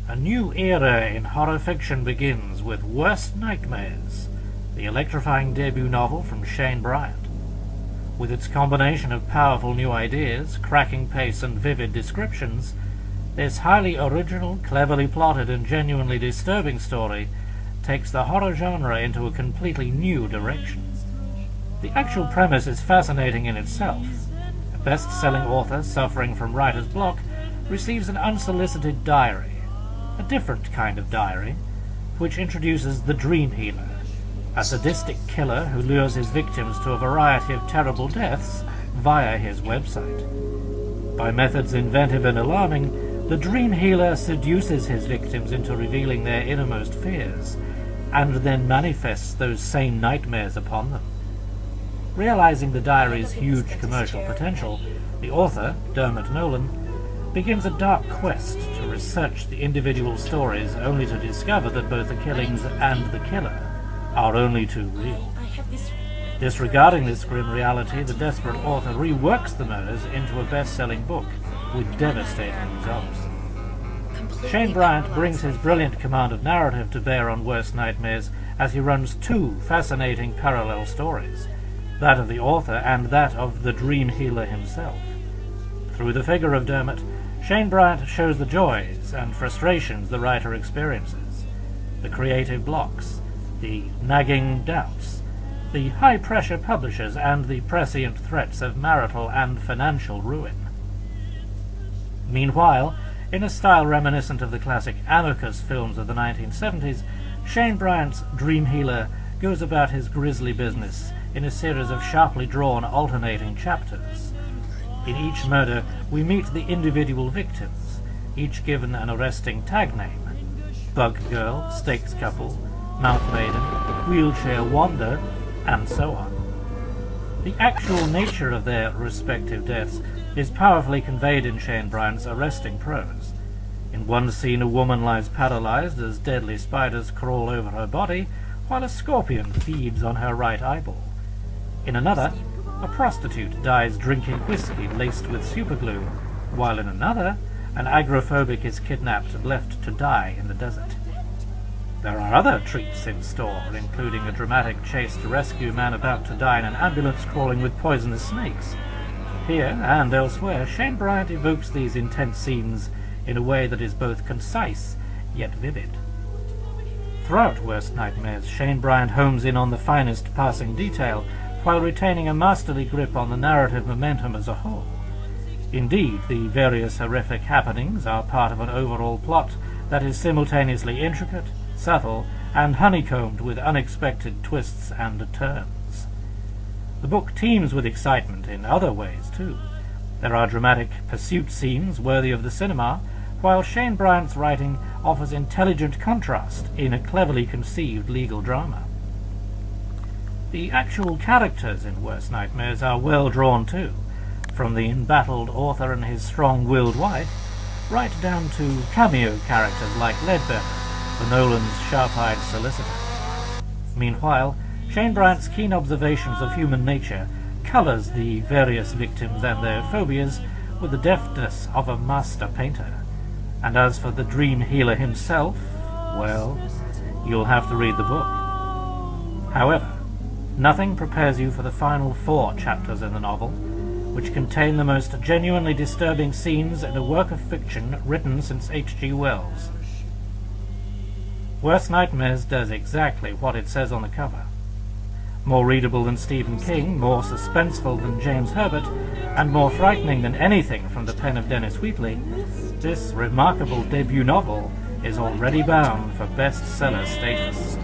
A new era in horror fiction begins with Worst Nightmares, the electrifying debut novel from Shane Bryant. With its combination of powerful new ideas, cracking pace, and vivid descriptions, this highly original, cleverly plotted, and genuinely disturbing story takes the horror genre into a completely new direction. The actual premise is fascinating in itself. A best-selling author suffering from writer's block receives an unsolicited diary, a different kind of diary, which introduces the Dream Healer, a sadistic killer who lures his victims to a variety of terrible deaths via his website. By methods inventive and alarming, the Dream Healer seduces his victims into revealing their innermost fears, and then manifests those same nightmares upon them. Realizing the diary's huge commercial potential, the author, Dermot Nolan, begins a dark quest to research the individual stories, only to discover that both the killings and the killer are only too real. Disregarding this grim reality, the desperate author reworks the murders into a best-selling book with devastating results. Shane Bryant brings his brilliant command of narrative to bear on Worst Nightmares as he runs two fascinating parallel stories, that of the author and that of the Dream Healer himself. Through the figure of Dermot, Shane Bryant shows the joys and frustrations the writer experiences, the creative blocks, the nagging doubts, the high-pressure publishers, and the prescient threats of marital and financial ruin. Meanwhile, in a style reminiscent of the classic Amicus films of the 1970s, Shane Bryant's Dream Healer goes about his grisly business in a series of sharply drawn alternating chapters. In each murder, we meet the individual victims, each given an arresting tag name: Bug Girl, Stakes Couple, Mouth Maiden, Wheelchair Wanda, and so on. The actual nature of their respective deaths is powerfully conveyed in Shane Bryant's arresting prose. In one scene, a woman lies paralyzed as deadly spiders crawl over her body, while a scorpion feeds on her right eyeball. In another, a prostitute dies drinking whiskey laced with superglue, while in another, an agoraphobic is kidnapped and left to die in the desert. There are other treats in store, including a dramatic chase to rescue a man about to die in an ambulance crawling with poisonous snakes. Here, and elsewhere, Shane Bryant evokes these intense scenes in a way that is both concise yet vivid. Throughout Worst Nightmares, Shane Bryant homes in on the finest passing detail, while retaining a masterly grip on the narrative momentum as a whole. Indeed, the various horrific happenings are part of an overall plot that is simultaneously intricate, subtle, and honeycombed with unexpected twists and turns. The book teems with excitement in other ways, too. There are dramatic pursuit scenes worthy of the cinema, while Shane Bryant's writing offers intelligent contrast in a cleverly conceived legal drama. The actual characters in Worst Nightmares are well drawn too, from the embattled author and his strong-willed wife, right down to cameo characters like Ledbetter, the Nolan's sharp-eyed solicitor. Meanwhile, Shane Bryant's keen observations of human nature colors the various victims and their phobias with the deftness of a master painter. And as for the Dream Healer himself, well, you'll have to read the book. However, nothing prepares you for the final 4 chapters in the novel, which contain the most genuinely disturbing scenes in a work of fiction written since H.G. Wells. Worst Nightmares does exactly what it says on the cover. More readable than Stephen King, more suspenseful than James Herbert, and more frightening than anything from the pen of Dennis Wheatley, this remarkable debut novel is already bound for bestseller status.